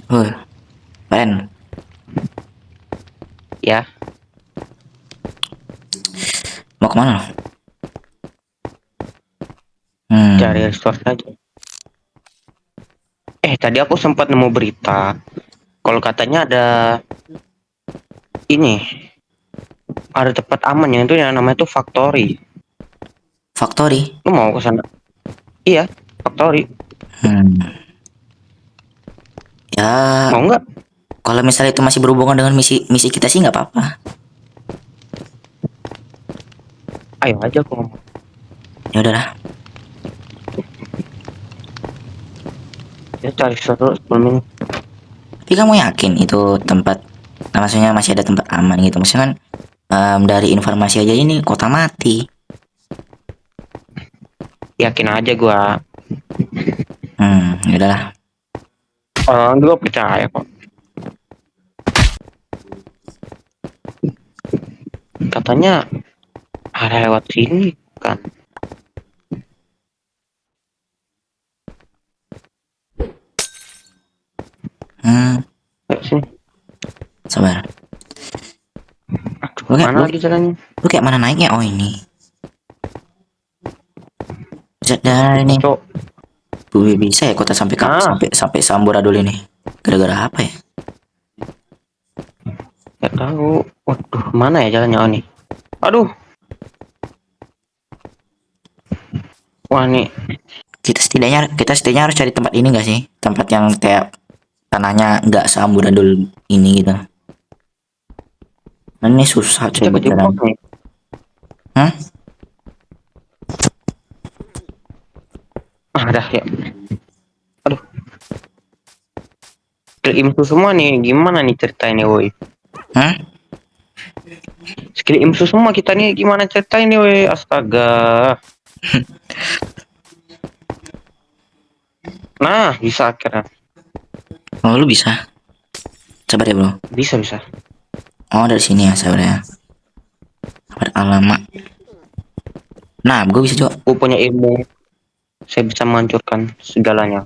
Ren, Ya, mau kemana lo? cari Hmm, resource aja. Tadi aku sempat nemu berita. Kalau katanya ini, ada tempat aman yang itu yang namanya tuh Factory. Factory. Lu mau ke sana? Iya, Factory. Hmm, ya Mau nggak? kalau misalnya itu masih berhubungan dengan misi misi kita sih nggak apa-apa. Ayo aja aku ngomong. Ya udahlah. Ya cari seru sebelum ini. Tapi kamu yakin itu tempat, nah, maksudnya masih ada tempat aman gitu? Maksudnya kan dari informasi aja ini kota mati. Yakin aja gua. Ya udahlah. Orang juga percaya kok. Katanya ada lewat sini kan. Hmm, Lewat sini. sabar. Aduh, Lu kayak mana lu, lagi jalannya? lu kayak mana naiknya? Oh ini. Bisa dari Susah, nih. Cok. Bisa ya kota sampai Nah, sampai sampai Samburadul ini. Gara-gara apa ya? nggak tahu. Waduh, mana ya jalannya? Oh nih. Aduh, wah nih. Kita setidaknya harus cari tempat ini gak sih? Tempat yang kayak tanahnya nggak seamburadul ini gitu. Nah, ini susah coy Kita buat jalan. kejebak nih. Hah? Ah, dah ya. Aduh, skill imsu semua nih. Gimana nih ceritainnya, woi? Hah? Skill imsu semua kita nih. Gimana ceritainnya, woi? Astaga. Nah, bisa akhirnya. Oh, lu bisa. Sabar ya, Bro. Bisa, bisa. Oh, dari sini ya, sabar ya. Sabar alamak. Nah, gue bisa juga. Gue punya ilmu. Saya bisa menghancurkan segalanya.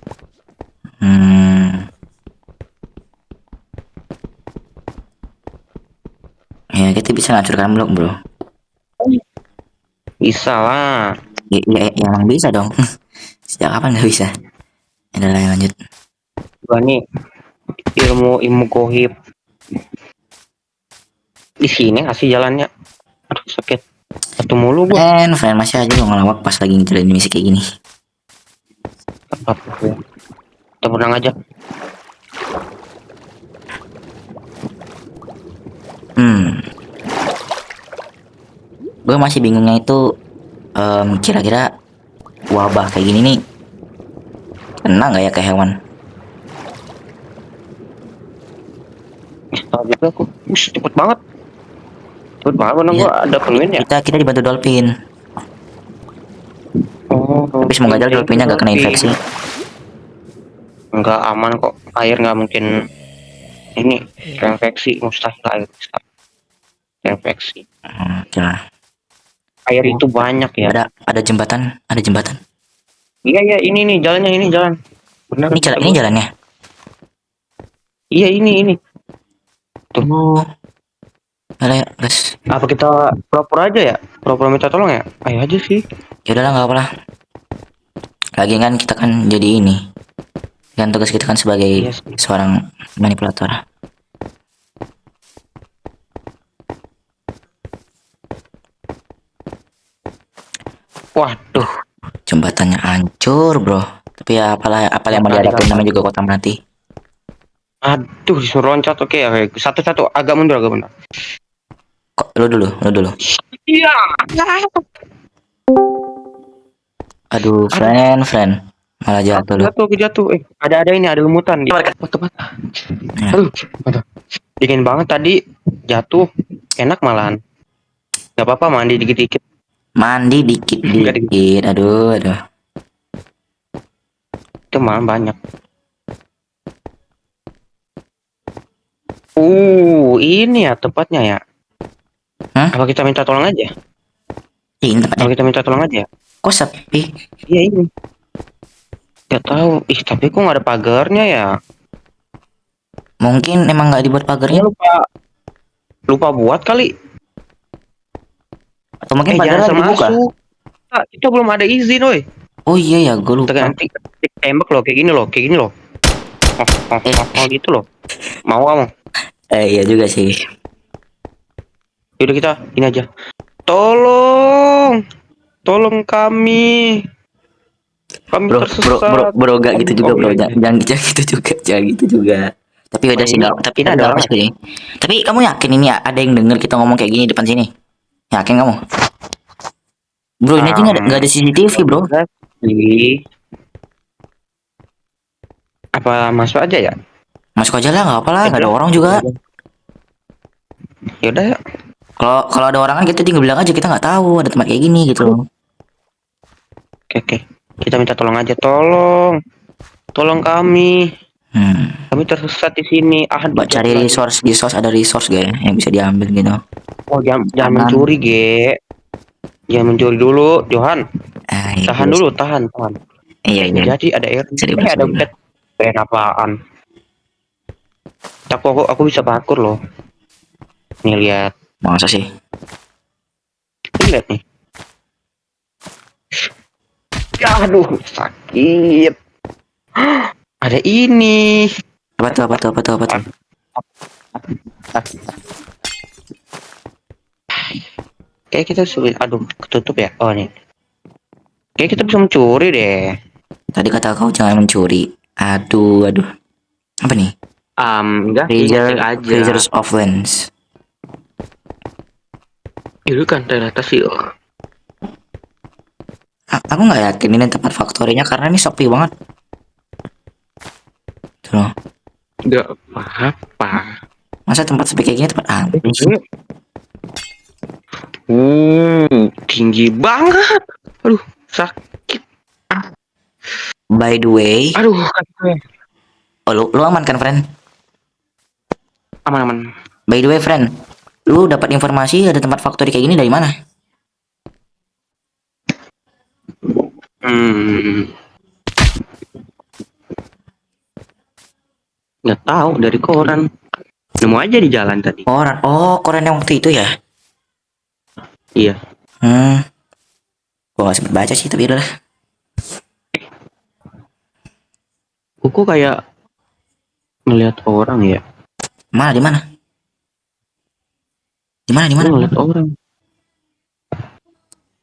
Hmm, ya kita bisa ngancurkan blok, Bro. Bisa lah. Ya, emang bisa dong. Sejak kapan nggak bisa? Ya udah lah, lanjut. Gua nih ilmu gohib di sini kasih jalannya. Aduh, sakit. Satu mulu gua. Friend masih aja lo ngelawak pas lagi ngejalanin misi kayak gini. Apa ya? Kita menang aja. Hmm, gue masih bingungnya itu kira-kira wabah kayak gini nih kena nggak ya ke hewan? Tahu juga aku. Cepet banget. Cepet banget menang Iya, gua ada penguin ya. kita dibantu dolphin. Oh, Tapi semoga dolphin. aja Thank you, dolphinnya nggak kena dolphin. infeksi. Enggak aman kok. Air nggak mungkin ini terinfeksi. Mustahil air bisa terinfeksi. Oke lah. Air itu banyak ya. Ada jembatan, ada jembatan. Iya, iya, ini nih jalannya, ini jalan. Benar kata Ini gua. jalannya. Iya, ini. Tuh. Oh, alah ya, guys. Apa kita pura-pura aja ya? Pura-pura minta tolong ya? Ayo aja sih. Ya udahlah nggak apa lah. Lagi kan kita kan jadi ini. Kan tugas kita kan sebagai Iya sih. seorang manipulator. Waduh, Jembatannya hancur, bro. Tapi ya apalah yang mau tadi dihadapin kan namanya juga hancur. kota mati. Aduh, disuruh loncat. Oke, oke. Satu-satu. Agak mundur, agak mundur. Kok lu dulu. Iya. Aduh, Aduh, friend. Malah jatuh lu. jatuh, aku jatuh. Ada ini, ada lumutan. Tempat. Ya. Aduh, aduh. Dingin banget tadi. Jatuh. Enak malahan. Gak apa-apa, mandi dikit-dikit. Mandi Gak dikit. dikit-dikit. Aduh. Itu malah banyak. Ini ya tempatnya ya. Hah? Apa kita minta tolong aja? Ini tempatnya. Apa kita minta tolong aja? Kok sepi? Iya, ini. Gak tahu. Tapi kok nggak ada pagarnya ya? Mungkin emang nggak dibuat pagarnya, lupa lupa buat kali. atau mungkin Jangan pagarnya asal lagi dibuka. masuk. Kita belum ada izin, woi. Oh iya ya, gue lupa. Nanti tembak loh, kayak gini loh, kayak gini loh. Oh gitu loh. Mau kamu? Iya juga sih. Yaudah kita ini aja. Tolong, tolong kami. Kami tersesat. Bro, gak gitu juga, Oh bro. iya, iya. Jangan gitu juga, jangan gitu juga. Tapi Oh, udah sih, ini nggak. Tapi ini tapi ada nggak orang apa nggak? sih. Tapi kamu yakin ini ada yang denger kita ngomong kayak gini depan sini? Yakin kamu? Bro, ini aja nggak ada CCTV, bro. Enggak sih. Apa masuk aja ya? Masuk aja lah, nggak apa lah, nggak ada Udah. orang juga. Ya udah ya. Kalau kalau ada orang kan kita tinggal bilang aja kita nggak tahu ada tempat kayak gini gitu loh. Oke. Kita minta tolong aja, tolong. Tolong kami. Kami tersesat di sini. Aduh, Buat cari jatuh lagi. resource ada resource gak ya yang bisa diambil gitu. Oh, jangan Aman. mencuri, Ge. Jangan mencuri dulu, Johan. Iya Tahan juga dulu, sih. tahan. Iya iya. Jadi ada air. Ada Sorry bro. pet. Apaan? Aku bisa parkur loh. Nih lihat. Masa sih? Lihat nih. Ya, aduh, sakit. Ada ini. Apa tuh? Kayak kita sulit. Aduh, ketutup ya. Oh nih. Kayak kita bisa mencuri deh. Tadi kata kau jangan mencuri. Aduh. Apa nih? Enggak sih, ngecek aja. Treasures of Lands. Itu kan ternyata sih. Aku nggak yakin ini tempat faktorinya karena ini sepi banget. Tuh loh. Enggak apa-apa. Masa tempat sepi kayak gini tempat apa sih? Tinggi banget. Aduh, sakit. By the way, Aduh, kaki gue. oh, lu aman kan, friend? Aman. By the way, friend, lu dapat informasi ada tempat factory kayak gini dari mana? Nggak tahu, dari koran. Nemu aja di jalan tadi. Koran yang waktu itu ya? Iya. Gua gak sempet baca sih, tapi udah. Aku kayak ngelihat orang ya. Mana di mana? Di mana? Aku ngelihat orang.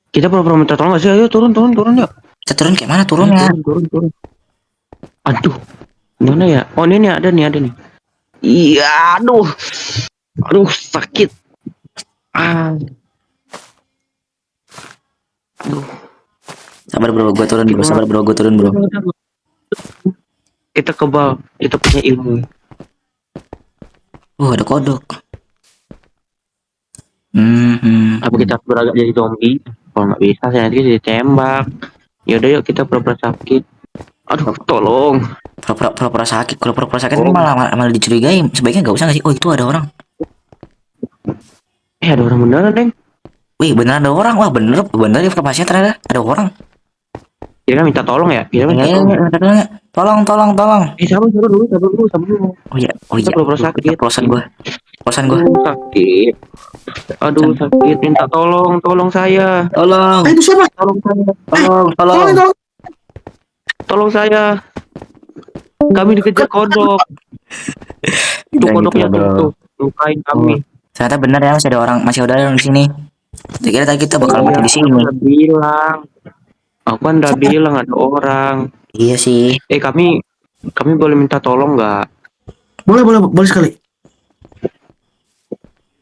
Kita pura-pura minta tolong nggak sih? Ayo turun yuk. Kita turun kayak mana turunnya? Turun. Aduh, mana ya? Oh ini nih ada nih. Iya, aduh sakit. Aduh. Sabar bro, gue turun bro. Kita kebal, kita punya ilmu. Ada kodok. Apa kita beragak jadi zombie? Kalau nggak bisa, saya nanti ditembak. Yaudah yuk kita pura-pura sakit. Aduh, tolong. Pura-pura sakit. Kalau pura-pura sakit ini malah dicurigai. Sebaiknya gak usah nggak sih? Oh itu ada orang. Ada orang beneran, Deng. Wih beneran ada orang. Wah bener informasinya ternyata ada orang. Kita minta tolong ya. Tolong. Sabar dulu. Oh iya. Kita pura-pura sakit. Pelosan gue. Sakit. Aduh sakit. Minta tolong saya. Tolong. Itu siapa? Tolong saya. Tolong. Tolong saya. Kami dikejar kodok. Itu kodoknya tuh. Lukain kami. Ternyata benar ya masih ada orang di sini. Kira tadi kita bakal mati di sini. Aku kan udah bilang ada orang. Iya sih. Kami boleh minta tolong nggak? Boleh sekali.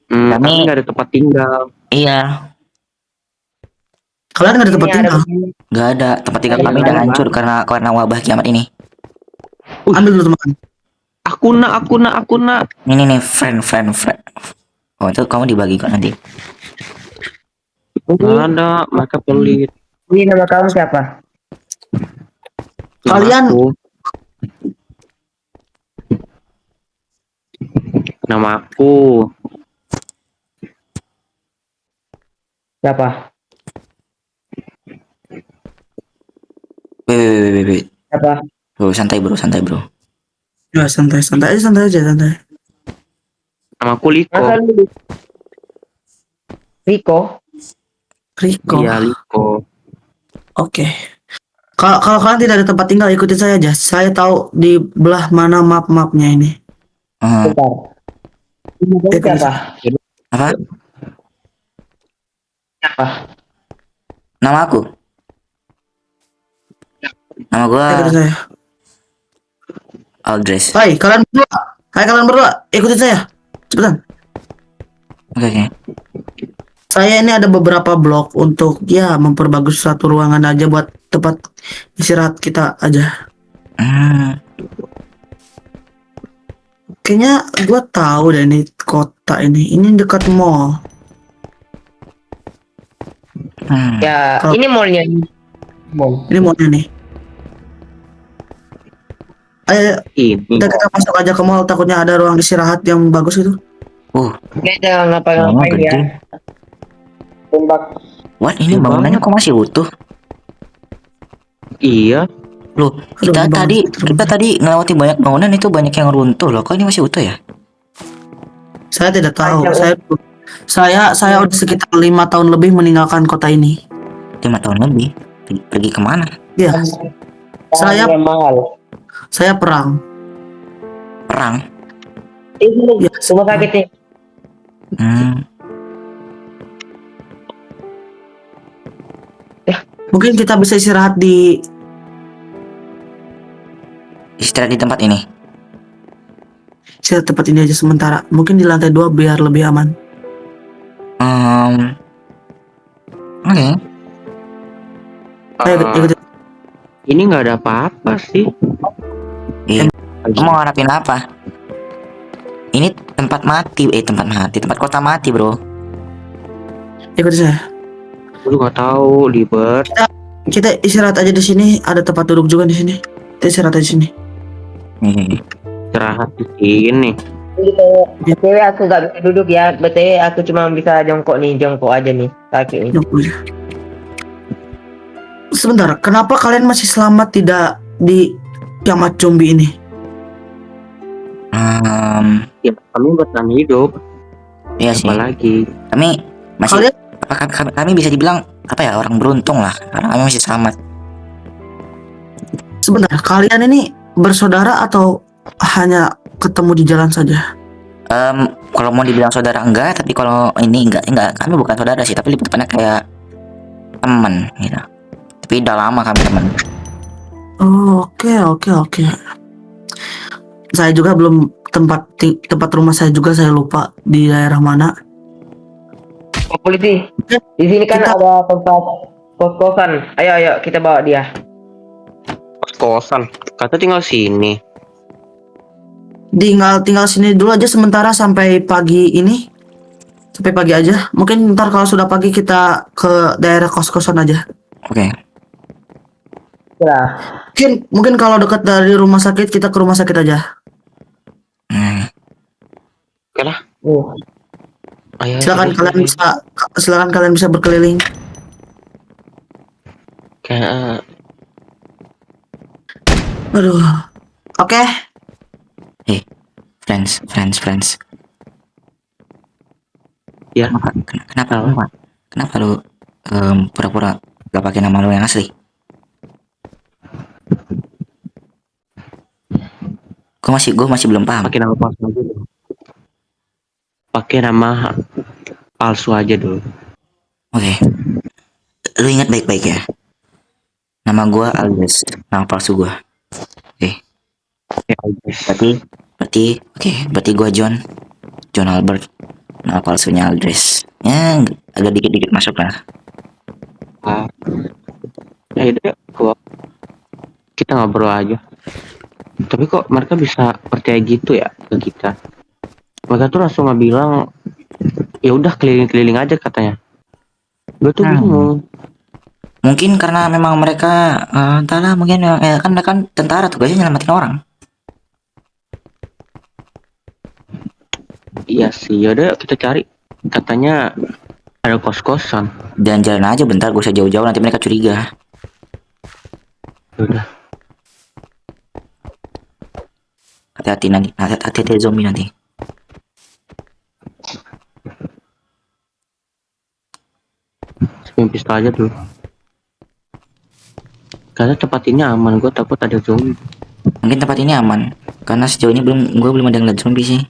Kami nggak ada tempat tinggal. Iya. Kalian nggak ada tempat tinggal? Nggak ada. Tempat tinggal kami udah hancur karena wabah kiamat ini. Ambil dulu teman. Aku nak. Ini nih friend. Oh itu kamu dibagi kok nanti. Nggak ada, mereka pelit. Ini nama kamu siapa? Kalian Nama aku. Siapa? Wait. Siapa? Bro, santai bro. Ya santai aja santai. Nama aku Liko. Masa lu Rico? Rico. Iya Liko. Oke. Kalau kalian tidak ada tempat tinggal, ikutin saya aja. Saya tahu di belah mana map-mapnya ini. Hmm, Bentar. Ini bang Ikutin siapa? saya. apa? Siapa? Nama aku? Nama gua Ikutin saya. Aldres. Hai kalian berdua, ikutin saya. Cepetan. Oke, oke. Saya ini ada beberapa blok untuk ya memperbagus satu ruangan aja buat tempat istirahat kita aja. Hmm, Kayaknya gua tahu deh ini kota ini. Ini dekat mall. hmm. Ya, Kalau- ini mallnya. Mall. Ini mallnya nih. Ayo Ini. kita masuk aja ke mall. Takutnya ada ruang istirahat yang bagus gitu. Dia jangan Mallnya ngapa-ngapain ya. gede. Tembak. What, ini Gede bangunannya banget. kok masih utuh? Iya. Loh, Aduh, kita ini tadi bangun. kita tadi ngelewati banyak bangunan itu banyak yang runtuh loh. Kok ini masih utuh ya? Saya tidak tahu. Panjang, Saya udah sekitar 5 tahun lebih meninggalkan kota ini. 5 tahun lebih. Pergi kemana? Ya, Saya- yang mahal. saya perang. Perang. Ini Ya, rumah sakit nih. Hmm. Mungkin kita bisa istirahat di Istirahat di tempat ini. tempat ini aja sementara. Mungkin di lantai 2 biar lebih aman. Oke. Ayo Eh, ikutin. ini nggak ada apa-apa sih. Iya. Kamu mau ngarapin apa? Ini tempat mati, tempat kota mati, bro. Ikutin saya. Aku nggak tahu, Libert. Kita istirahat aja di sini. Ada tempat duduk juga di sini. Kita istirahat aja di sini. Nih, Istirahat di sini. BTW aku gak bisa duduk ya. BTW aku cuma bisa jongkok nih, jongkok aja nih kaki nih. Duduk aja. Sebentar, kenapa kalian masih selamat tidak di kiamat zombie ini? Ya, kami bertahan hidup. Iya sih. Apalagi. Kami masih Kalian kami bisa dibilang apa ya, orang beruntung lah karena kami masih selamat. sebentar, kalian ini bersaudara atau hanya ketemu di jalan saja? Kalau mau dibilang saudara enggak, tapi kalau ini enggak, kami bukan saudara sih, tapi lebih tepatnya kayak teman gitu. Tapi udah lama kami teman. Oh, oke. Saya juga belum tempat rumah saya juga saya lupa di daerah mana. Oh, polisi. Di sini kan Kita- ada tempat kos-kosan. Ayo kita bawa dia. Kos-kosan. Kata tinggal sini. Tinggal sini dulu aja sementara sampai pagi ini. Sampai pagi aja. Mungkin ntar kalau sudah pagi kita ke daerah kos-kosan aja. Oke. Ya. Mungkin kalau dekat dari rumah sakit kita ke rumah sakit aja. Oke lah. Ayo, Silakan terus, kalian terus. silakan kalian bisa berkeliling. Kayak Aduh. Oke. Friends. ya. Kenapa lu pura-pura gak pakai nama lu yang asli? Gue masih belum paham. Pakai nama palsu aja dulu. Pakai nama palsu aja dulu. Oke. Lu ingat baik-baik ya. Nama gua Aldres, nama palsu gua. Ya, guys. Berarti gua John Albert. Nama palsunya Aldres. Ya, agak dikit-dikit masuk lah. Ya udah, kita ngobrol aja. Tapi kok mereka bisa percaya gitu ya ke kita? Mereka tuh langsung nggak bilang, ya udah keliling-keliling aja katanya. Gue tuh bingung. Mungkin karena memang mereka entahlah, mungkin kan mereka kan tentara, tugasnya nyelamatin orang. Iya sih, yaudah kita cari. Katanya ada kos-kosan. Jalan-jalan aja bentar, gak usah jauh-jauh, nanti mereka curiga. Udah. Hati-hati nanti, hati-hati zombie nanti. Spin pistol aja dulu. Karena tempat ini aman, gue takut ada zombie. Mungkin tempat ini aman, karena sejauh ini gue belum ada ngeliat zombie sih.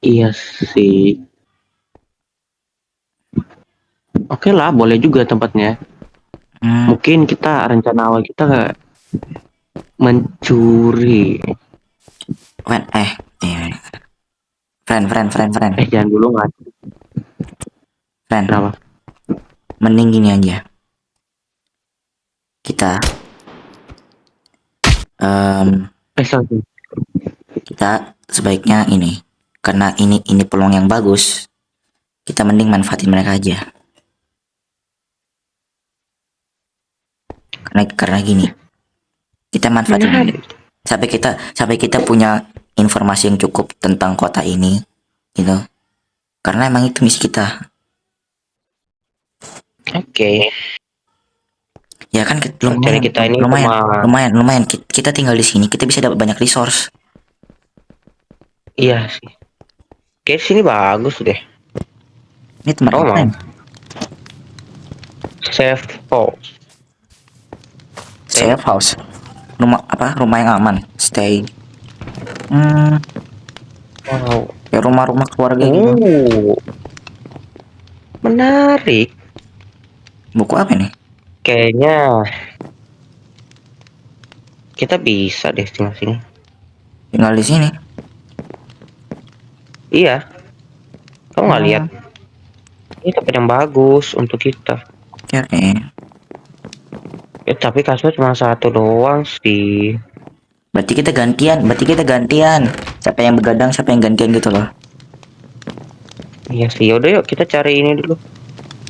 Iya sih. Oke lah, boleh juga tempatnya. Mungkin kita rencana awal kita mencuri. Friend, friend. Jangan dulu nggak. Friend, Kenapa? mending gini aja. Kita, Sorry. kita sebaiknya ini, karena ini peluang yang bagus. Kita mending manfaatin mereka aja. Karena gini, kita manfaatin sampai kita punya informasi yang cukup tentang kota ini, gitu. Karena emang itu misi kita. Oke. Ya kan Rencana kita ini lumayan kita tinggal di sini kita bisa dapat banyak resource. Iya sih. Oke, sini bagus deh. Ini tempat Oh, apa? Safe house. Safe house. Rumah yang aman. Stay. Wow. Ya rumah-rumah keluarga gitu. Menarik. Buku apa nih? Kayaknya kita bisa deh tinggal sini. Tinggal di sini. Iya. Kamu nggak lihat? Ini tempat yang bagus untuk kita. Oke. Tapi kasusnya cuma satu doang sih. Berarti kita gantian. Siapa yang begadang, siapa yang gantian gitu loh. Iya sih. Yaudah yuk kita cari ini dulu.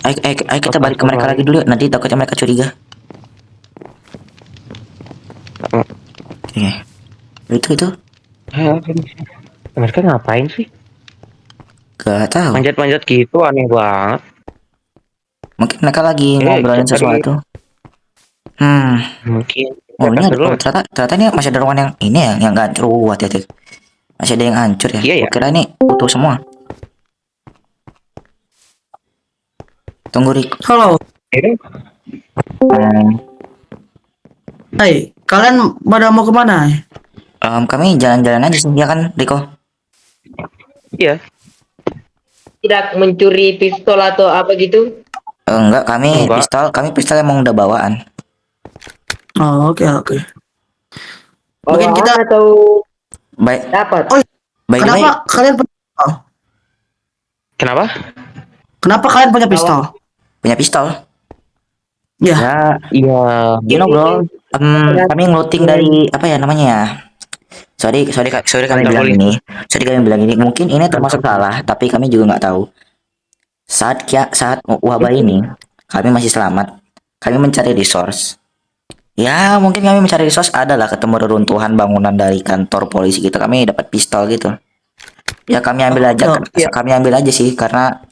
Ayo kita balik ke mereka lagi dulu. Nanti takutnya mereka curiga. Oke. Itu. Mereka ngapain sih? Gak tahu. Manjat-manjat gitu aneh banget. Mungkin mereka lagi ngobrolin sesuatu. Mungkin. Oh ini ternyata ini masih ada ruangan yang ini ya, yang nggak hancur. Hati-hati. Masih ada yang hancur ya. Iya ya. Kira ini utuh semua. Tunggu Rick. Halo. Hai, kalian pada mau kemana? Kami jalan-jalan aja sih, ya kan, Riko? Iya. Tidak mencuri pistol atau apa gitu? Enggak, kami pistol emang udah bawaan. Oh, oke. Mungkin Bawaan kita atau Baik, dapat? Oh, by the way, kenapa kalian punya pistol? Kenapa? Kenapa kalian punya pistol? punya pistol. Ya, Ya, Iya. you know bro, kami ngelooting dari apa ya namanya ya? Sorry kami bilang polisi. ini. Sorry kami bilang ini. Mungkin ini termasuk salah, tapi kami juga nggak tahu. Saat wabah ini, kami masih selamat. Kami mencari resource. Ya, mungkin kami mencari resource adalah ketemu reruntuhan bangunan dari kantor polisi kita. Kami dapat pistol gitu. Ya kami ambil aja, kami ambil aja sih karena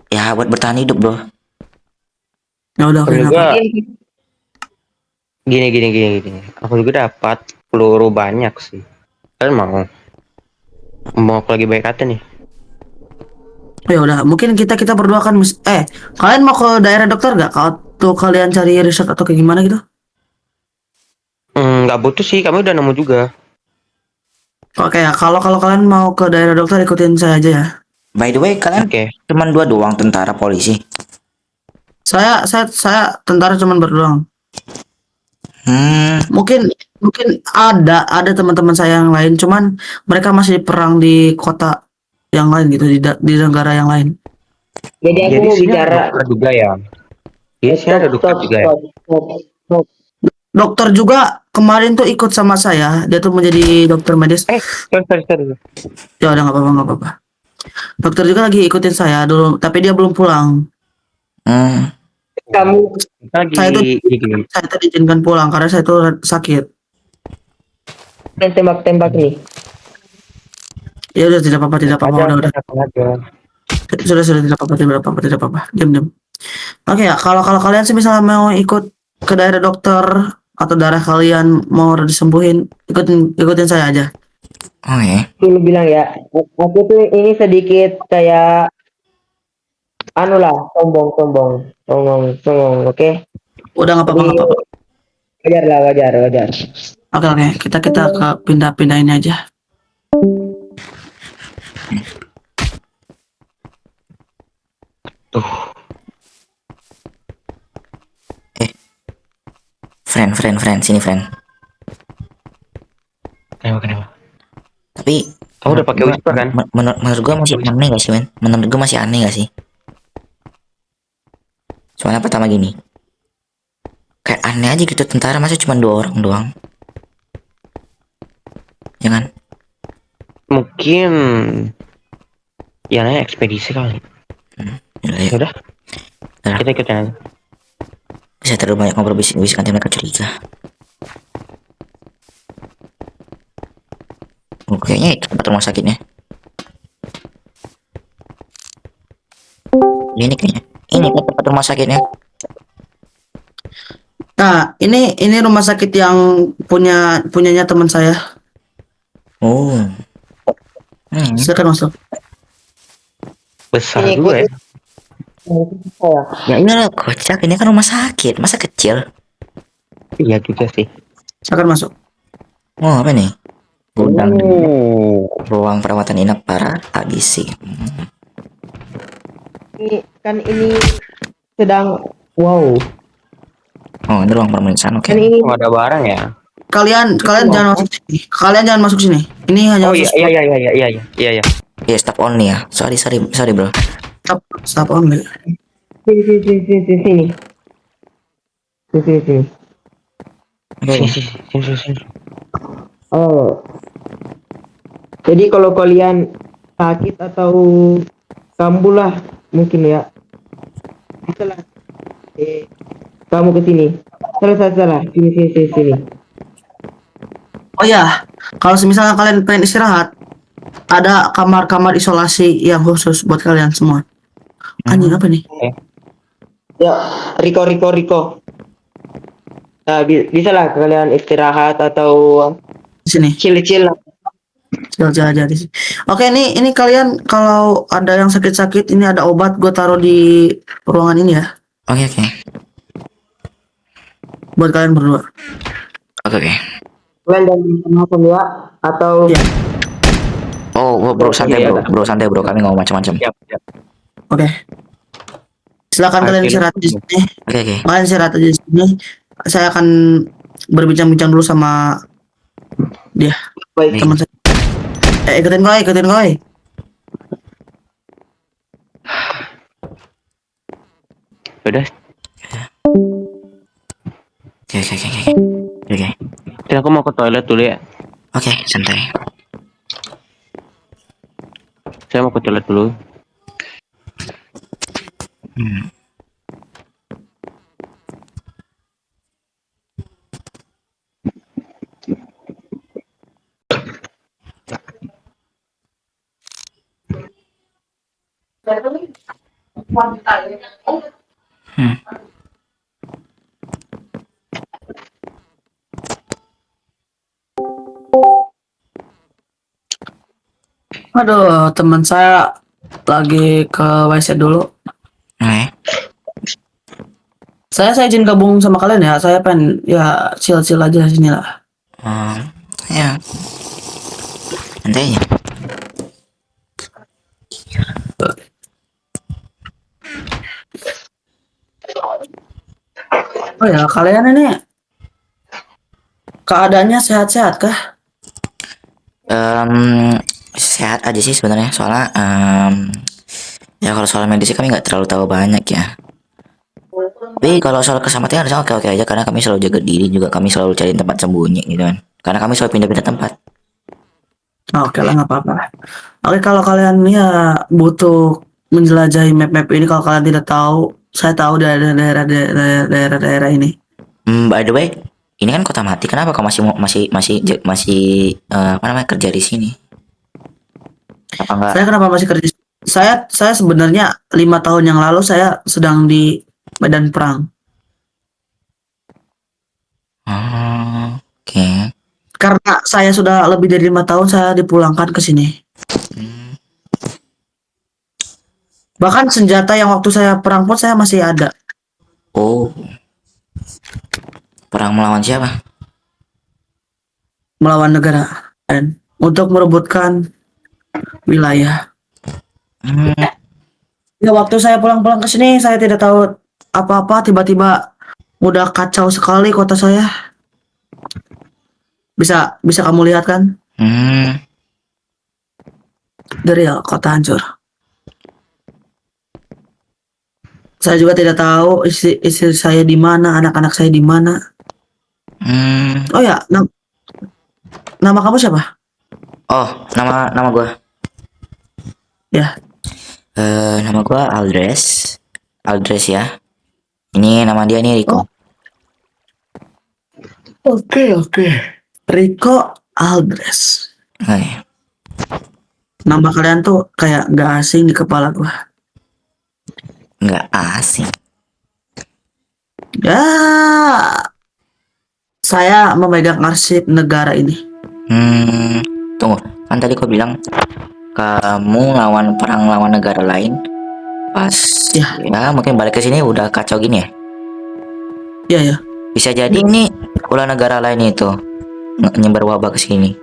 ya buat bertahan hidup bro. ya udah oke. Juga gini. Aku juga dapat peluru banyak sih. Kalian mau lagi baik kata nih. Ya udah, mungkin kita berdua kan kalian mau ke daerah dokter gak? Kalau kalian cari riset atau kayak gimana gitu? Nggak butuh sih, kami udah nemu juga. Oke ya, kalau kalian mau ke daerah dokter ikutin saya aja ya. By the way, kalian cuman dua doang tentara polisi. Saya tentara cuman berdoang. Mungkin ada teman-teman saya yang lain, cuman mereka masih perang di kota yang lain gitu, di negara yang lain. Jadi aku mau sini bicara. ada dokter juga ya. Iya sih ada dokter juga ya. Dokter juga kemarin tuh ikut sama saya, dia tuh menjadi dokter medis. Sorry. Ya udah nggak apa-apa. Dokter juga lagi ikutin saya dulu, tapi dia belum pulang. Kamu Saya tuh diizinkan pulang karena saya tuh sakit. yang tembak-tembak nih. Ya udah tidak apa-apa udah. Sudah tidak apa-apa. Diam. Oke ya, kalau kalian sih misalnya mau ikut ke daerah dokter atau darah kalian mau disembuhin, ikutin saya aja. Oh ya. Dulu bilang ya, aku tuh ini sedikit kayak anu lah, sombong, oke? Udah nggak apa-apa Jadi nggak apa-apa. wajar lah, wajar. Oke oke, kita ke pindahin aja. Tuh, Friend, sini friend. kenapa? Tapi Kamu udah pakai whisper kan? menurut gue masih aneh gak sih, men? Menurut gue masih aneh gak sih? Soalnya pertama gini, kayak aneh aja gitu tentara masa cuma 2 orang doang. Ya kan? Mungkin ya namanya ekspedisi kali. Yaudah, yuk. Udah, Udah. kita ikutin aja. Bisa terlalu banyak ngobrol bisik-bisik nanti mereka curiga. Oh, kayaknya itu tempat rumah sakitnya. Ini kayaknya. Ini kan tempat rumah sakitnya. Nah, ini rumah sakit yang punyanya teman saya. Oh. Silakan masuk. Besar Ini juga ya. Ya iyalah kocak, ini kan rumah sakit, masa kecil? Iya juga sih. Silakan masuk. Oh, apa nih? Gudang Oh, ruang perawatan inap para ADC. Ini sedang wow. Oh, ini ruang pemeriksaan, oke. Kan ini oh, ada barang ya? Kalian jangan masuk sini. Kalian jangan masuk sini. Ini hanya Oh iya khusus iya. Ya, stop only ya. Sorry bro. staf only. sini. Sini. Oke. Sini. Oh. Jadi kalau kalian sakit atau kambuh lah mungkin ya. Bisa lah. Kamu ke sini. Salah. Sini. Oh ya, kalau misalnya kalian pengen istirahat, ada kamar-kamar isolasi yang khusus buat kalian semua. Anjing apa nih? Ya, Riko. Nah, bisa lah kalian istirahat atau Di sini. chill lah. Chill aja di sini. Oke, ini kalian kalau ada yang sakit-sakit, ini ada obat gue taruh di ruangan ini ya, Oke. buat kalian berdua. Oke. Kalian jangan macam ya atau Iya. Oh, bro santai Iya, bro. Kami nggak mau macam-macam. Siap. Oke. Silakan kalian Oke, istirahat di sini. Oke. Kalian istirahat aja di sini. Saya akan berbincang-bincang dulu sama dia, baik. teman saya. Ikutin gue. Udah, Oke. dan aku mau ke toilet dulu ya. Oke, santai. Saya mau ke toilet dulu. Aduh, teman saya lagi ke WC dulu. Oke. Saya izin gabung sama kalian ya. Saya pengen ya chill aja sini lah. Ya. Santai aja. Oh ya, kalian ini keadaannya sehat-sehat kah? Sehat aja sih sebenarnya. Soalnya ya kalau soal medis kami nggak terlalu tahu banyak ya. Tapi kalau soal keselamatan harusnya oke aja karena kami selalu jaga diri juga, kami selalu cari tempat sembunyi gitu kan. Karena kami selalu pindah-pindah tempat. Oke lah, nggak apa-apa. Oke, kalau kalian ya butuh menjelajahi map-map ini, kalau kalian tidak tahu, saya tahu daerah-daerah ini. By the way, ini kan kota mati. Kenapa kau masih apa namanya kerja di sini? Apa enggak? Saya kenapa masih kerja? Saya sebenarnya 5 tahun yang lalu saya sedang di medan perang. Oh, oke. Karena saya sudah lebih dari 5 tahun saya dipulangkan ke sini. Hmm. Bahkan senjata yang waktu saya perang pun saya masih ada. Oh, perang melawan siapa? Melawan negara dan untuk merebutkan wilayah. Hmm. Ya waktu saya pulang-pulang ke sini saya tidak tahu apa-apa, tiba-tiba udah kacau sekali kota saya. Bisa bisa kamu lihat kan? Hmm. Dari kota hancur. Saya juga tidak tahu istri saya di mana, anak-anak saya di mana. Hmm. Oh ya, nama kamu siapa? Oh, nama gua. Ya. Nama gua Aldres. Aldres ya. Ini nama dia nih Rico. Oh. Oke. Rico Aldres. Oke. Nama kalian tuh kayak nggak asing di kepala gua. Nggak asing. Ya, saya memegang arsip negara ini. Hmm. Tunggu. Kan tadi kau bilang kamu perang lawan negara lain. Pas Ya. ya mungkin balik ke sini udah kacau gini ya. Ya. Bisa jadi ini ulah negara lain itu nyebar wabah ke sini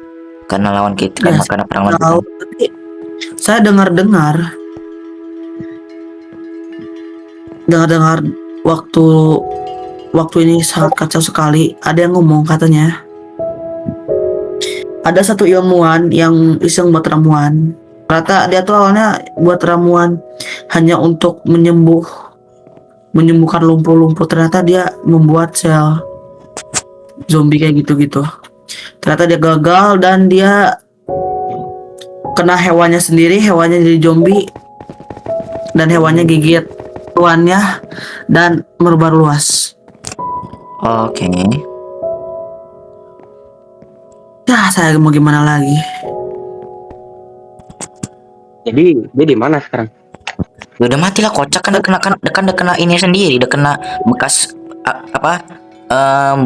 karena lawan kita Ya, karena perang lawan tahu. kita. Tapi saya dengar-dengar waktu waktu ini sangat kacau sekali. Ada yang ngomong katanya ada satu ilmuwan yang iseng buat ramuan. Ternyata dia tuh awalnya buat ramuan hanya untuk menyembuhkan lumpuh-lumpuh. Ternyata dia membuat sel zombie kayak gitu-gitu. Ternyata dia gagal dan dia kena hewannya sendiri, hewannya jadi zombie dan hewannya gigit tuannya dan merebar luas. Oke. Ya, saya mau gimana lagi? Jadi dia di mana sekarang? Ya udah mati lah kocak kan udah kena ini sendiri, udah kena bekas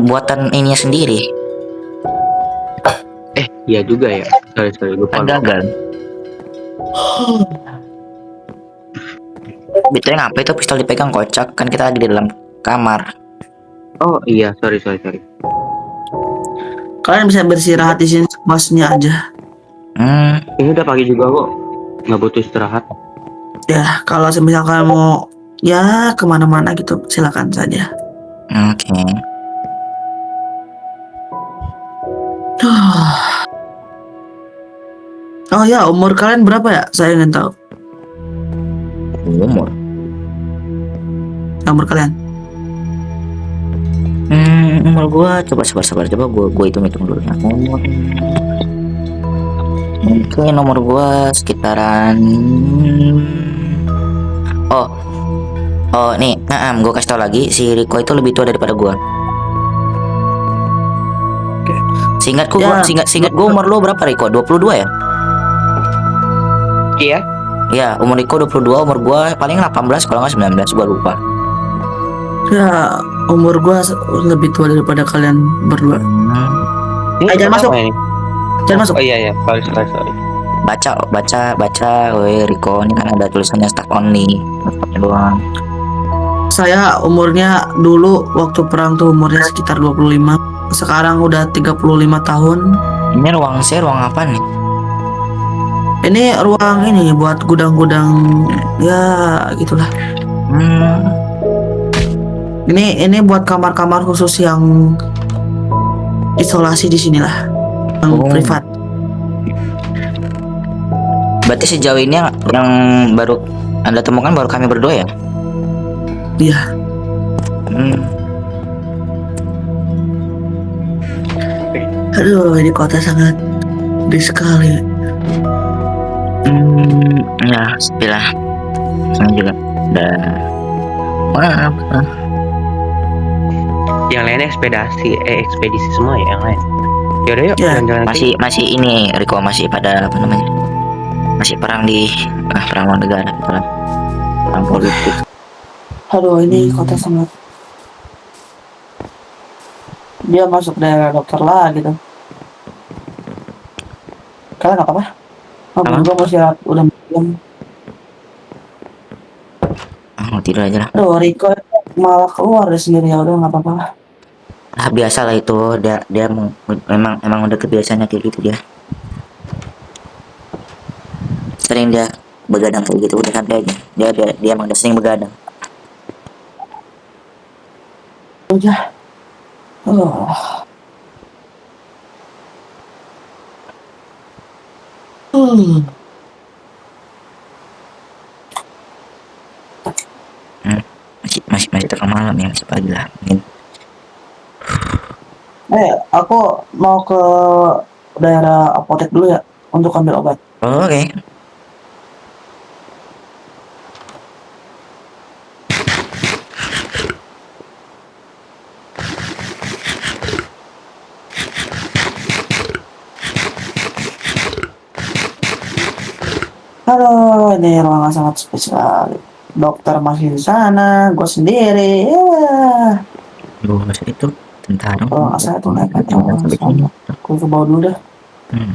buatan ininya sendiri. Iya juga ya. Sorry lupa. Kan gagal. Betulnya ngapain itu pistol dipegang kocak kan kita lagi di dalam kamar. Oh iya, sorry. Kalian bisa beristirahat di sini sepuasnya aja. Ini udah pagi juga kok. Nggak butuh istirahat. Ya, kalau misalkan mau ya kemana-mana gitu, silakan saja. Oke. Oh ya, umur kalian berapa ya? Saya ingin tahu. Umur. Umur kalian. Umur gua coba sabar coba gua hitung dulu ya. Mungkin nomor gua sekitaran nih, gua kasih tau lagi si Rico itu lebih tua daripada gua. Seingatku Ya. seingat gua umur lu berapa Rico? 22 ya? Iya. Ya, umur Rico 22, umur gua paling 18 kalau nggak 19, gua lupa. Ya, umur gua lebih tua daripada kalian berdua. Ini Jangan masuk. apa ini? Jangan masuk. Oh iya. Sorry. Baca, woi Rico, ini kan ada tulisannya staff only, staffnya doang. Saya umurnya dulu waktu perang tuh umurnya sekitar 25. Sekarang udah 35 tahun. Ini ruang apa nih? Ini ruang ini buat gudang-gudang ya gitulah. Ini buat kamar-kamar khusus yang isolasi di sinilah, yang privat. Berarti sejauh ini yang baru Anda temukan baru kami berdua ya? Iya. Aduh, ini kota sangat gede sekali. Ya, sepilah. Saya juga udah. Yang lainnya ekspedisi semua ya yang lain. Yaudah yuk, Ya. jalan-jalan lagi. Masih ini Rico masih pada apa namanya? Masih perang di perang lawan negara gitu lah. Perang politik. Aduh, ini kota sangat dia masuk daerah dokter lah gitu. Kalian nggak apa-apa? Oh, Apa? gue mau istirahat udah malam. Oh, tidur aja lah. Aduh, Rico malah keluar dari sendiri, ya udah nggak apa-apa lah. Ah, biasa lah itu, dia memang udah kebiasaannya kayak gitu dia. Sering dia begadang kayak gitu, udah santai aja. Dia emang udah sering begadang. Udah. Oh. Hmm. Hmm. Masih tengah malam ya, masih pagi lah mungkin. Aku mau ke daerah apotek dulu ya untuk ambil obat. Oh, oke. Halo, ini ruangan sangat spesial. Dokter masih di sana, gue sendiri. Ya, Duh, itu tentara. kalau nggak salah tuh naik aja. Sampai sini. Gue ke bawah dulu dah. Hmm.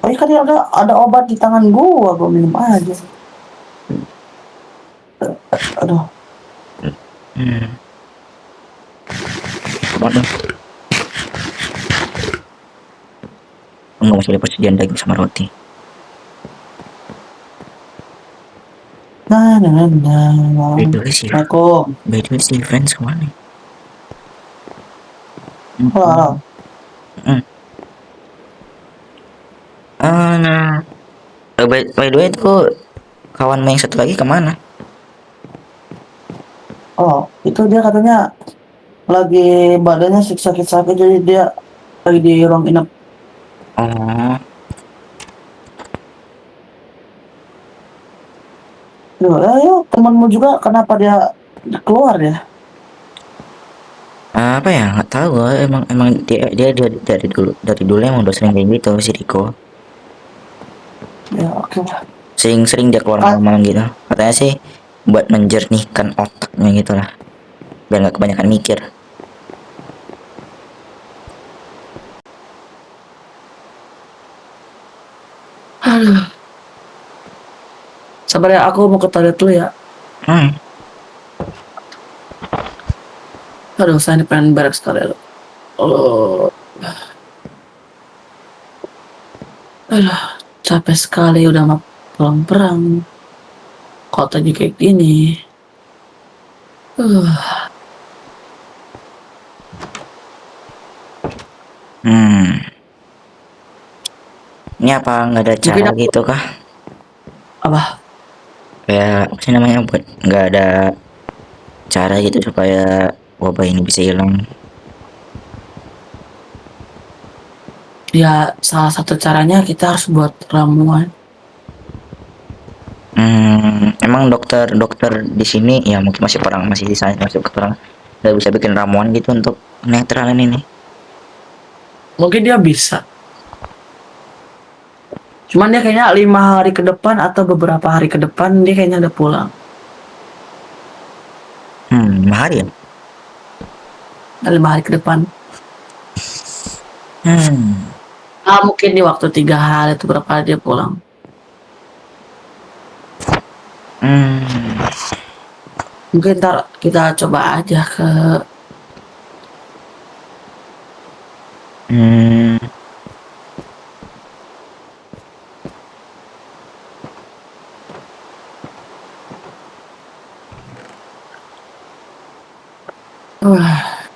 Oh iya kan ada obat di tangan gue minum aja. Aduh, Hmm. Waduh. Enggak, masih ada persediaan daging sama roti. nah, nah, nah, nah. By the way, si Assalamualaikum. friends kemana? Halo, halo. Hmm. Nah, by the way itu kawan main satu lagi kemana? Oh, itu dia katanya lagi badannya sakit-sakit jadi dia lagi di ruang inap. Oh, Duh, ayo temanmu juga kenapa dia keluar ya? apa ya? Nggak tahu. Emang emang dia dari dulu emang udah sering kayak gitu si Riko. Ya oke lah. Sering-sering dia keluar Ah, malam-malam gitu. Katanya sih buat menjernihkan otaknya gitu lah. Biar nggak kebanyakan mikir. aduh. Sabar ya, aku mau ke toilet dulu ya. Hmm. Aduh, saya ini pengen beres sekali loh. Oh, aduh, capek sekali udah mau pulang perang. Kota juga kayak gini. Uh, Hmm. Ini apa nggak ada mungkin cara aku gitu kah? apa? Kayak apa sih namanya, buat nggak ada cara gitu supaya wabah ini bisa hilang. Ya salah satu caranya kita harus buat ramuan. Emang dokter di sini ya mungkin masih di sana, masih kurang, nggak bisa bikin ramuan gitu untuk netralin ini. Mungkin dia bisa. Cuman dia kayaknya 5 hari ke depan atau beberapa hari ke depan dia kayaknya udah pulang. 5 hari ya. 5 hari ke depan. Hmm. Mungkin di waktu 3 hari atau berapa hari dia pulang. Hmm. Mungkin ntar kita coba aja ke Hmm.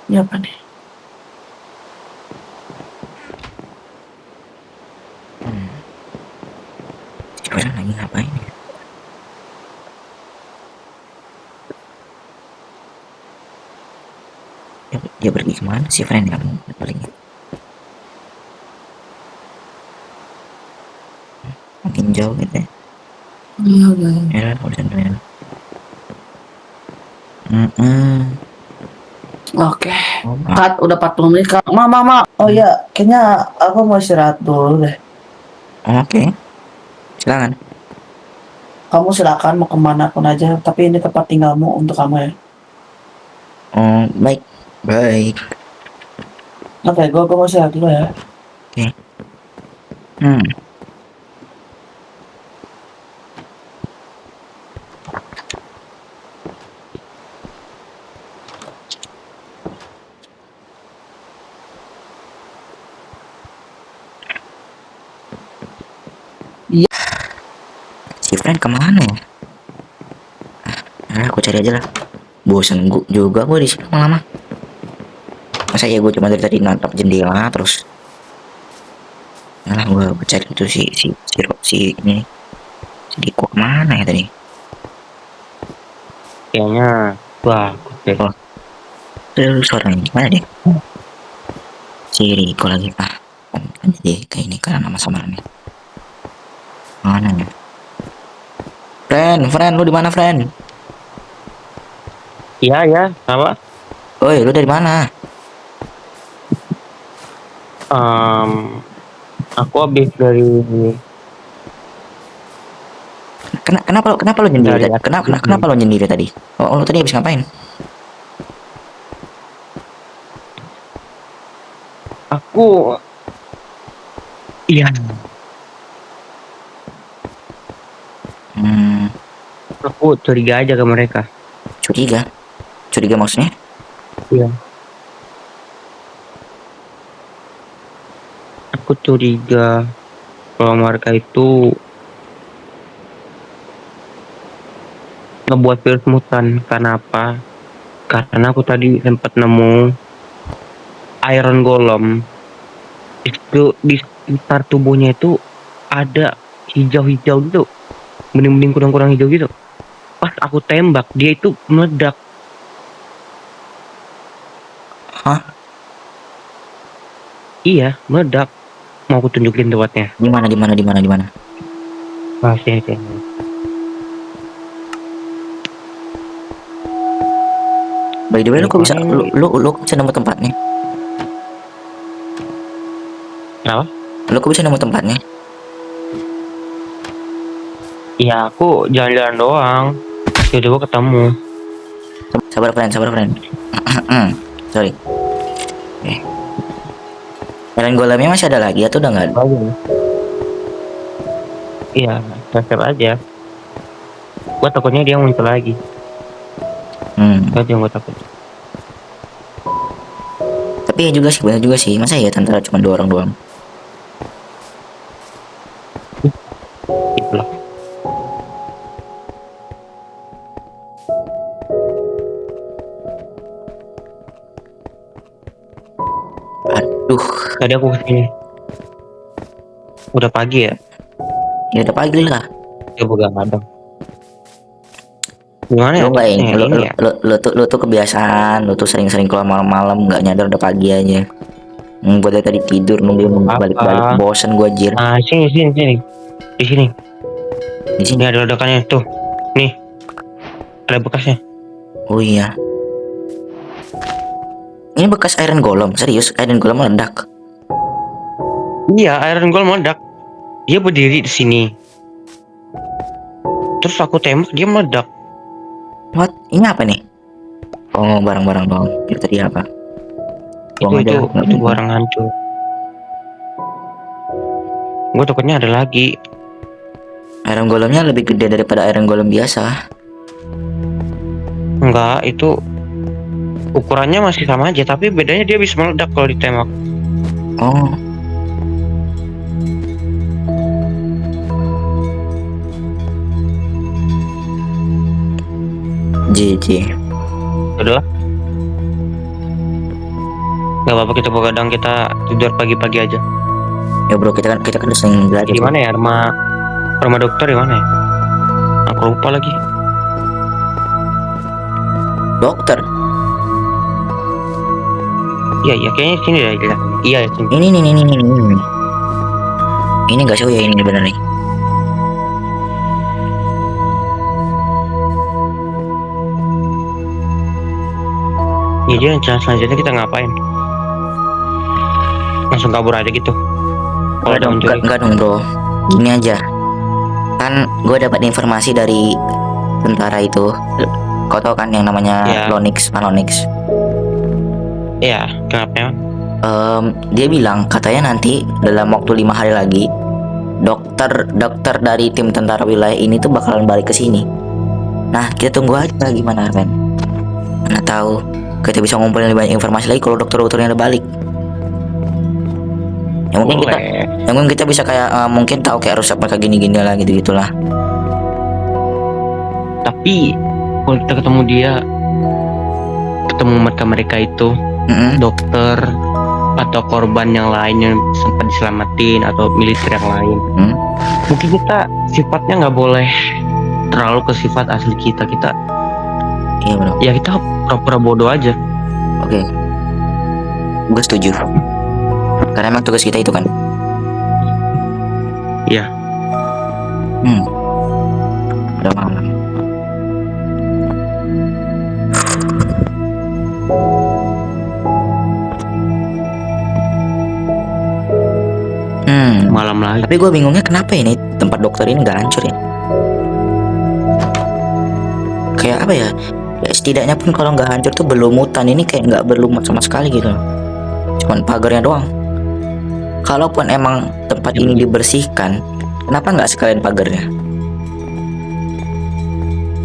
ini apa nih? Si orang lagi ngapain ya? Dia pergi kemana sih friend kamu paling? Makin jauh gitu ya. Iya, udah. Ya urusan ya. Hmm. Oke. Oh, Kat, udah 40 menit, Kak. Mama. Oh iya, kayaknya aku mau istirahat dulu deh. oke. Silakan. Kamu silakan mau kemana pun aja, tapi ini tempat tinggalmu untuk kamu ya. Oh, baik. Baik. Oke, gua mau sehat dulu ya. Oke. Hmm. Iya. Si friend kemana ya? Aku cari aja lah. Bosan juga gue di sini lama-lama. Masa ya gue cuma dari tadi nonton jendela terus. Nah, gue cari itu si ini. Si Diko kemana ya tadi? Kayaknya wah, oke. Oh. Itu suaranya gimana deh? Si Riko lagi kan jadi kayak ini karena nama samarannya. Mana ya? Friend, lu di mana, friend? Iya ya, apa? Oi, lu dari mana? Em, aku habis dari Kenapa lu nyendiri dari tadi? Kenapa lu nyendiri tadi? Oh, lu tadi habis ngapain? aku iya Hmm, aku curiga aja ke mereka. curiga. Curiga maksudnya? Iya. Aku curiga kalau mereka itu ngebuat virus mutan. Karena apa? Karena aku tadi sempat nemu iron golem. Itu di sekitar tubuhnya itu ada hijau-hijau gitu, bening-bening kurang-kurang hijau gitu. Pas aku tembak dia itu meledak. Hah? Iya, meledak. Mau aku tunjukin tempatnya. Di mana? Ah, sini. By the way, lu kok bisa Mana ini? lu kok bisa nemu tempatnya? Kenapa? Lu kok bisa nemu tempatnya? Iya, aku jalan-jalan doang. Tiba-tiba ketemu. Sabar, friend. Sorry. Eh, Eren golemnya masih ada lagi atau udah nggak ada? Aja. Iya, siap aja. Gua takutnya dia muncul lagi. Itu aja yang gua takut. Tapi ya juga sih, benar juga sih. Masa ya tentara cuma 2 orang doang? Gitu lah. Aduh, Tadi aku kesini. Udah pagi ya? ya udah pagi lah. Ya begadang. Gimana ya? Lu nggak Terusnya lu, ini lu, ya? lu, lu tuh kebiasaan, lu tuh sering-sering keluar malam-malam nggak nyadar udah pagi aja. Gue dari tadi tidur nunggu Apa? balik-balik bosen gue anjir. Nah, sini. Di sini. Di Ini sini. ada ledakannya tuh. Nih, ada bekasnya. Oh iya. Ini bekas Iron Golem, serius Iron Golem meledak. Iya, Iron Golem meledak. Dia berdiri di sini. Terus aku tembak, dia meledak. What? Ini apa nih? Oh, barang-barang doang. Itu tadi apa? Buang aja. Itu barang hancur. Gue takutnya ada lagi. Iron Golemnya lebih gede daripada Iron Golem biasa. Enggak, itu ukurannya masih sama aja, tapi bedanya dia bisa meledak kalau ditembak. Oh. GG. Udah. Gak apa-apa, kita begadang, kita tidur pagi-pagi aja. Ya bro, kita kan udah sering belajar. Di mana ya rumah dokter di mana ya? Aku lupa lagi. Dokter. Iya, kayaknya sini deh. Iya, sini. Ini. Ini enggak sih? Oh ya ini bener nih. Ya, jadi rencana selanjutnya kita ngapain? Langsung kabur aja gitu. Kalau ada muncul. Enggak dong bro. Gini aja. Kan gue dapat informasi dari tentara itu. Kau tau kan yang namanya Ya. Lonix, Malonix. Iya, kenapa ya? Dia bilang katanya nanti dalam waktu 5 hari lagi dokter dari tim tentara wilayah ini tuh bakalan balik ke sini. Nah, kita tunggu aja gimana, Ren. Mana tahu kita bisa ngumpulin lebih banyak informasi lagi kalau dokter-dokternya udah balik. Boleh. Yang mungkin kita bisa kayak mungkin tahu kayak resep mereka gini-gini lah gitu gitulah. Tapi kalau kita ketemu dia, ketemu mereka itu Mm-mm. dokter atau korban yang lain yang sempat diselamatin atau militer yang lain, Hmm. mungkin kita sifatnya nggak boleh terlalu ke sifat asli kita. Iya bro. Ya kita pura-pura bodoh aja. Oke. Gue setuju. Karena emang tugas kita itu kan. Iya. Udah malam. Malam lagi. Tapi gue bingungnya kenapa ini tempat dokter ini nggak hancur ya? Kayak apa ya? Ya setidaknya pun kalau nggak hancur tuh berlumutan, ini kayak nggak berlumut sama sekali gitu. Cuman pagarnya doang. Kalaupun emang tempat ini dibersihkan, kenapa nggak sekalian pagarnya?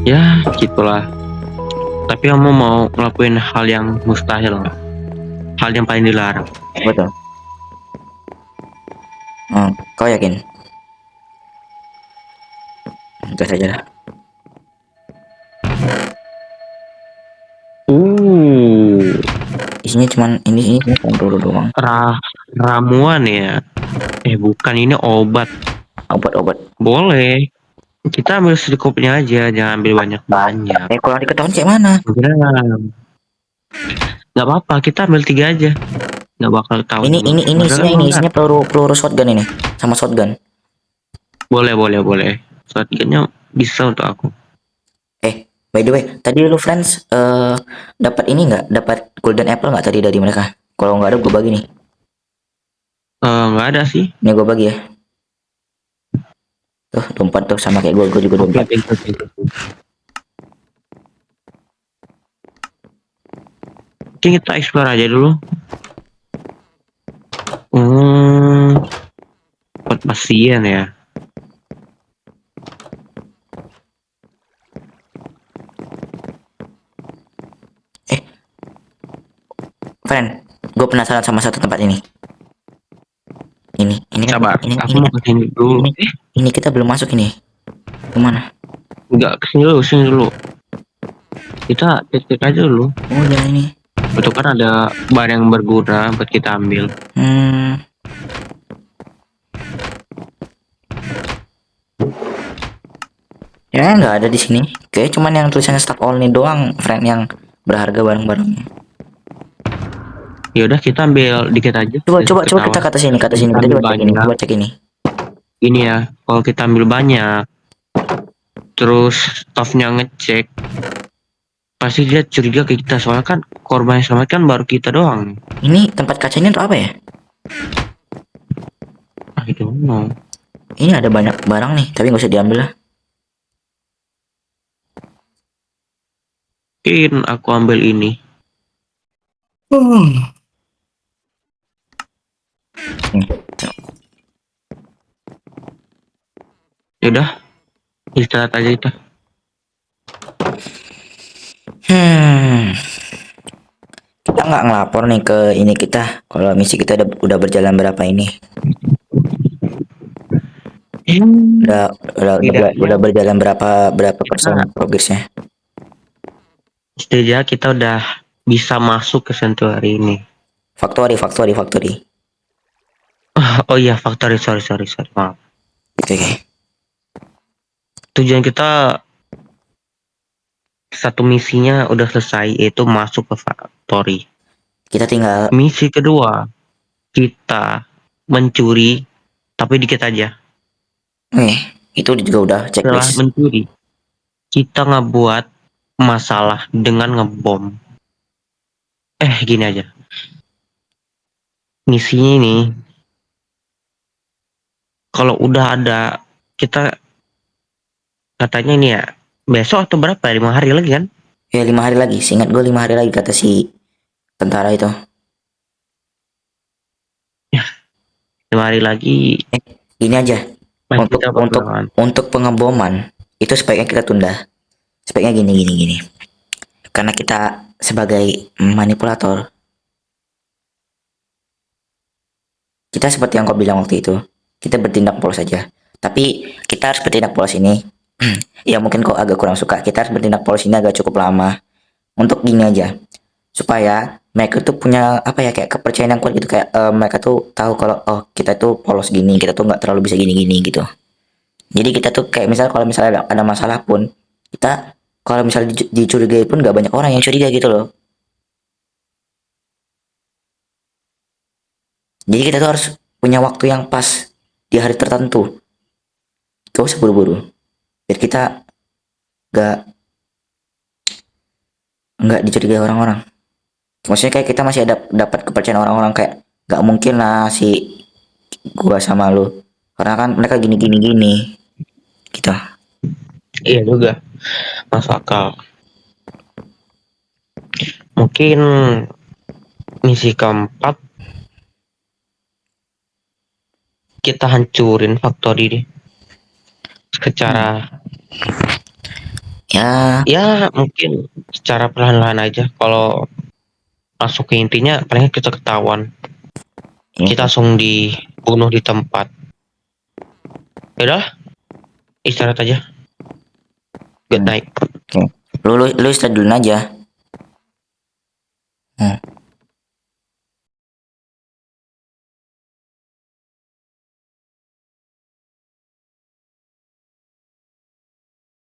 Ya gitulah. Tapi kamu mau ngelakuin hal yang mustahil nggak? Hal yang paling dilarang. Betul. Kau yakin? Gas aja lah. Isinya cuman ini cuma peluru doang. Ramuan ya? Bukan, ini obat. Obat-obat. Boleh. Kita ambil secukupnya aja, jangan ambil banyak-banyak. Kalau diketahuan kayak mana? Nggak apa-apa, kita ambil 3 aja. Nggak bakal tahu. Ini juga. isinya peluru shotgun ini sama shotgun. Boleh. Shotgunnya bisa untuk aku. By the way, tadi lu friends dapat ini nggak? Dapat golden apple nggak tadi dari mereka? Kalau nggak ada gue bagi nih. Nggak ada sih. Ini gue bagi ya. Tuh, dompet tuh sama kayak gue juga dompet. Thank you. Oke, kita explore aja dulu. Buat pasien ya. Friend, gue penasaran sama satu tempat ini. Ini Sabar, aku mau kesini dulu. Ini kita belum masuk ini. Kemana? Enggak, kesini dulu. Kita cek aja dulu. Oh ya ini. Betul kan ada barang yang berguna buat kita ambil. Ya nggak ada di sini. Kayak cuman yang tulisannya stock all nih doang, friend, yang berharga barang-barangnya. Ya udah kita ambil dikit aja. Coba kita ke atas sini. Kita coba cek ini. Ini ya, kalau kita ambil banyak, terus staffnya ngecek, pasti dia curiga ke kita, soalnya kan korban yang selamat kan baru kita doang. Ini tempat kacanya untuk apa ya? I don't know. Ini ada banyak barang nih, tapi nggak usah diambil lah. Mungkin aku ambil ini. Ya udah, istirahat aja kita. Kita nggak ngelapor nih ke ini kita kalau misi kita udah berjalan berapa ini? Udah berjalan berapa persen progresnya? Setidaknya kita udah bisa masuk ke sanctuary ini. Factory. Oh iya, factory, sorry, maaf. Oke. Tujuan kita satu misinya udah selesai, yaitu masuk ke factory. Kita tinggal Misi kedua, kita mencuri, tapi dikit aja. itu juga udah Setelah checklist. mencuri, kita ngebuat masalah dengan ngebom. Gini aja. Misinya ini, kalau udah ada, kita katanya ini ya, besok atau berapa ya, 5 hari lagi kan? Ya 5 hari lagi. Seingat gue 5 hari lagi kata si tentara itu. 5 hari lagi Ini aja. main Untuk kita untuk perjuangan. untuk pengeboman itu sebaiknya kita tunda. Sebaiknya gini. Karena kita sebagai manipulator, kita seperti yang kau bilang waktu itu, kita bertindak polos saja. Tapi kita harus bertindak polos ini. Ya mungkin kau agak kurang suka. Kita harus bertindak polos ini agak cukup lama. Untuk gini aja, supaya mereka tuh punya apa ya, kayak kepercayaan yang kuat gitu, kayak mereka tuh tahu kalau oh kita tuh polos gini, kita tuh nggak terlalu bisa gini-gini gitu. Jadi kita tuh kayak misal kalau misalnya ada masalah pun, kita kalau misalnya dicurigai pun nggak banyak orang yang curiga gitu loh. Jadi kita tuh harus punya waktu yang pas di hari tertentu. Gak usah buru-buru. Biar kita nggak nggak dicurigai orang-orang. Maksudnya kayak kita masih ada dapat kepercayaan orang-orang, kayak nggak mungkin lah si gua sama lu. Karena kan mereka gini gitu. Iya juga, masuk akal. Mungkin misi keempat kita hancurin Factory deh. Secara Ya, ya mungkin secara perlahan-lahan aja. Kalau masuk ke intinya paling kita ketahuan. ini Kita langsung dibunuh di tempat. Yaudah, istirahat aja. Good night. oke. Lu istirahat dulu aja.